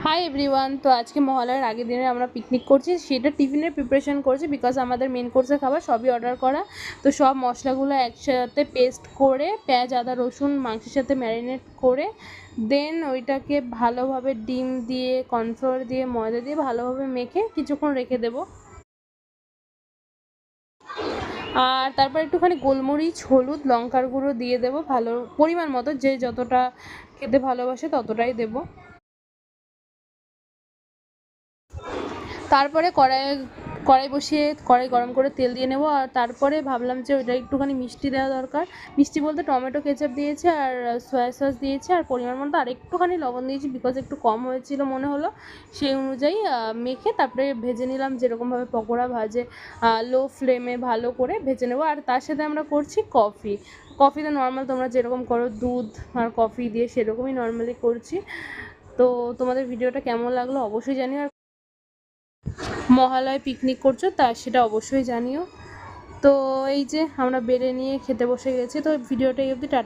Hi everyone. তো আজকে মহালয়ার আগের দিনে আমরা পিকনিক করছি, সেটা টিফিনের প্রিপারেশন করছি বিকজ আমাদের মেন কোর্সের খাবার সবই অর্ডার করা। তো সব মশলাগুলো একসাথে পেস্ট করে পেঁয়াজ আদা রসুন মাংসের সাথে ম্যারিনেট করে দেন ওইটাকে ভালোভাবে ডিম দিয়ে কর্নফ্লাওয়ার দিয়ে ময়দা দিয়ে ভালোভাবে মেখে কিছুক্ষণ রেখে দেবো। আর তারপর একটুখানি গোলমরিচ হলুদ লঙ্কার গুঁড়ো দিয়ে দেবো ভালো পরিমাণ মতো, যে যতটা খেতে ভালোবাসে ততটাই দেবো। তারপরে কড়াই বসিয়ে কড়াই গরম করে তেল দিয়ে নেবো। আর তারপরে ভাবলাম যে ওইটা একটুখানি মিষ্টি দেওয়া দরকার। মিষ্টি বলতে টমেটো কেচাপ দিয়েছি আর সয়া সস দিয়েছি আর পরিমাণ মতো আর একটুখানি লবণ দিয়েছি বিকজ একটু কম হয়েছিল মনে হলো। সেই অনুযায়ী মেখে তারপরে ভেজে নিলাম যেরকমভাবে পকোড়া ভাজে, লো ফ্লেমে ভালো করে ভেজে নেবো। আর তার সাথে আমরা করছি কফিতে নর্মাল তোমরা যেরকম করো দুধ আর কফি দিয়ে সেরকমই নর্মালি করছি। তো তোমাদের ভিডিওটা কেমন লাগলো অবশ্যই জানিও। আর মহালয় পিকনিক করছো তা সেটা অবশ্যই জানিও। তো এই যে আমরা বেড়ে নিয়ে খেতে বসে গেছি। তো ভিডিওটা এই অবধি, টাটা।